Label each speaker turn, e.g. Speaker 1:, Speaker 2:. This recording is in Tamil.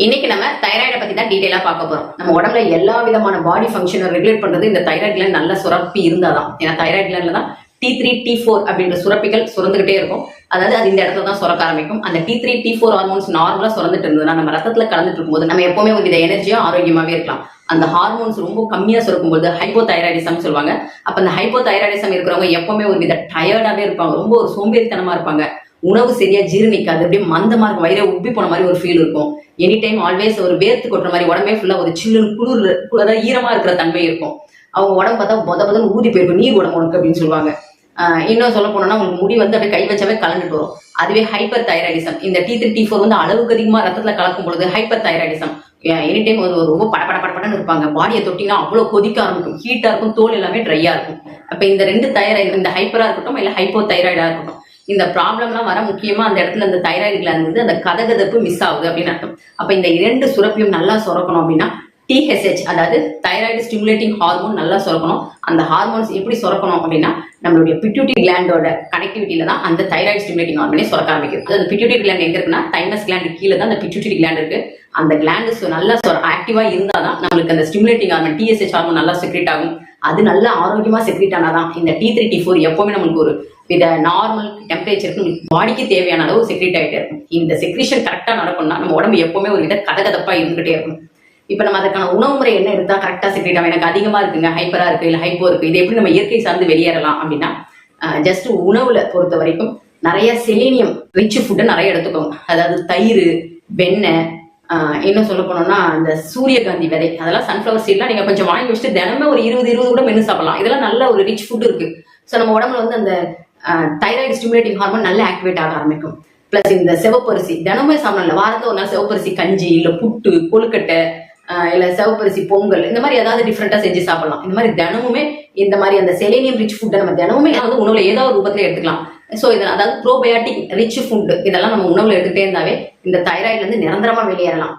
Speaker 1: இன்னைக்கு நம்ம தைராய்டை பத்தி தான் டீடைலா பார்க்க போறோம். நம்ம உடம்புல எல்லா விதமான பாடி ஃபங்க்ஷனை ரெகுலேட் பண்றது இந்த தைராய்டு கிளாண்ட் நல்ல சுரப்பி இருந்தாதான். ஏன்னா தைராய்டு கிளாண்ட்ல தான் T3 T4 அப்படின்ற சுரப்பிகள் சுரந்துகிட்டே இருக்கும். அதாவது அது இந்த இடத்துல தான் சுரக்க ஆரம்பிக்கும். அந்த T3 T4 ஹார்மோன்ஸ் நார்மலா சுரந்துட்டு இருந்ததுன்னா நம்ம ரத்தத்துல கலந்துட்டு இருக்கும்போது நம்ம எப்பவுமே ஒரு வித எனர்ஜியா ஆரோக்கியமாவே இருக்கலாம். அந்த ஹார்மோன்ஸ் ரொம்ப கம்மியா சுரக்கும்போது ஹைப்போதைராய்டிசம் சொல்லுவாங்க. அப்ப அந்த ஹைப்போதைராய்டிசம் இருக்கிறவங்க எப்பவுமே ஒரு வித டயர்டாவே இருப்பாங்க, ரொம்ப ஒரு சோம்பேறித்தனமா இருப்பாங்க. உணவு சரியா ஜீரணிக்காது, அப்படியே மந்தமா இருக்கும், வயிறு உப்பி போன மாதிரி ஒரு ஃபீல் இருக்கும். எனி டைம் ஆல்வேஸ் ஒரு வேர்த்து கொட்டுற மாதிரி உடம்பே ஃபுல்லா ஒரு சில்லுன்னு குளிர், அதாவது ஈரமா இருக்கிற தன்மை இருக்கும். அவங்க உடம்பு பார்த்தா பொதன்னு ஊதி போயிருக்கும், நீர் உடம்பு உனக்கு அப்படின்னு சொல்லுவாங்க. இன்னும் சொல்ல போனோம்னா உங்களுக்கு முடி வந்து அப்படியே கை வச்சாவே கலந்துட்டு வரும். அதுவே ஹைப்பர் தைராய்டிசம், இந்த T3 T4 வந்து அளவுக்கு அதிகமா ரத்தத்துல கலக்கும் பொழுது ஹைப்பர் தைராய்டிசம். எனி டைம் ஒரு ரொம்ப படப்படன்னு இருப்பாங்க. பாடியை தொட்டினா அவ்வளவு கொதிக்க ஆரம்பிக்கும், ஹீட்டா இருக்கும், தோல் எல்லாமே ட்ரையா இருக்கும். அப்ப இந்த ரெண்டு தைராய்டு, இந்த ஹைப்பரா இருக்கட்டும் இல்ல ஹைப்போ தைராய்டா இருக்கட்டும், இந்த ப்ராப்ளம்லாம் வர முக்கியமா அந்த இடத்துல அந்த தைராய்டு கிளாண்ட் வந்து அந்த கதகதப்பு மிஸ் ஆகுது அப்படின்னு அர்த்தம். அப்ப இந்த இரண்டு சுரப்பியும் நல்லா சுரக்கணும் அப்படின்னா TSH, அதாவது தைராய்டு ஸ்டிமுலேட்டிங் ஹார்மோன் நல்லா சுரக்கணும். அந்த ஹார்மோன்ஸ் எப்படி சுரக்கணும் அப்படின்னா நம்மளுடைய பிட்யூட்டரி கிளாண்டோட கனெக்டிவிட்டியில தான் அந்த தைராய்டு ஸ்டிமுலேட்டிங் ஹார்மோனே சுரக்க ஆரம்பிக்கும். அதாவது பிட்யூட்டரி கிளாண்ட் எங்க இருக்குன்னா தைமஸ் கிளாண்ட் கீழே தான் அந்த பிட்யூட்டரி கிளாண்ட் இருக்கு. அந்த கிளாண்ட் நல்லா ஆக்டிவா இருந்தாதான் நம்மளுக்கு அந்த ஸ்டிமுலேட்டிங் ஹார்மோன் TSH ஹார்மோன் நல்லா செக்ரேட் ஆகும். அது நல்லா ஆரோக்கியமா செக்ரேட் ஆனாதான் இந்த T3 T4 எப்பவுமே நம்மளுக்கு ஒரு வித நார்மல் டெம்பரேச்சருக்கு பாடிக்கு தேவையான அளவு செக்ரேட் ஆகிட்டே இருக்கும். இந்த செக்ரேஷன் கரெக்டா நடக்கும்னா நம்ம உடம்பு எப்பவுமே ஒரு வித கதகதப்பா இருந்துகிட்டே இருக்கும். இப்ப நம்ம அதுக்கான உணவு முறை என்ன எடுத்தா கரெக்டா செக்ரேட் ஆகும், எனக்கு அதிகமா இருக்குங்க, ஹைப்பரா இருக்கு இல்ல ஹைப்போ இருக்கு, இது எப்படி நம்ம இயற்கை சார்ந்து வெளியேறலாம் அப்படின்னா ஜஸ்ட் உணவுல பொறுத்த வரைக்கும் நிறைய செலினியம் ரிச் ஃபுட்டை நிறைய எடுத்துக்கோங்க. அதாவது தயிர், வெண்ணெய், இன்னும் சொல்ல போனோம்னா இந்த சூரியகாந்தி விதை, அதெல்லாம் சன்ஃபிளவர் சீட்லாம் நீங்க கொஞ்சம் வாங்கி வச்சுட்டு தினமும் ஒரு 20 கூட மென்னு சாப்பிடலாம். இதெல்லாம் நல்ல ஒரு ரிச் ஃபுட் இருக்கு. ஸோ நம்ம உடம்புல வந்து அந்த தைராய்டு ஸ்டிமுலேட்டிங் ஹார்மோன் நல்லா ஆக்டிவேட் ஆக ஆரம்பிக்கும். பிளஸ் இந்த சிவப்பரிசி தினமே சாப்பிடல, வாரத்துல ஒரு நாள் சிவப்பரிசி கஞ்சி இல்ல புட்டு கொழுக்கட்டை இல்ல சிவப்பரிசி பொங்கல், இந்த மாதிரி ஏதாவது டிஃப்ரெண்டா செஞ்சு சாப்பிடலாம். இந்த மாதிரி தினமுமே இந்த மாதிரி அந்த செலேனியம் ரிச் ஃபுட்டை நம்ம தினமுமே வந்து உணவுல ஏதாவது ரூபத்துல எடுத்துக்கலாம். ஸோ இதில் அதாவது ப்ரோபயோட்டிக் ரிச் ஃபுட் இதெல்லாம் நம்ம உணவுல எடுத்துட்டே இருந்தாவே இந்த தைராய்டுல இருந்து நிரந்தரமா வெளியேறலாம்.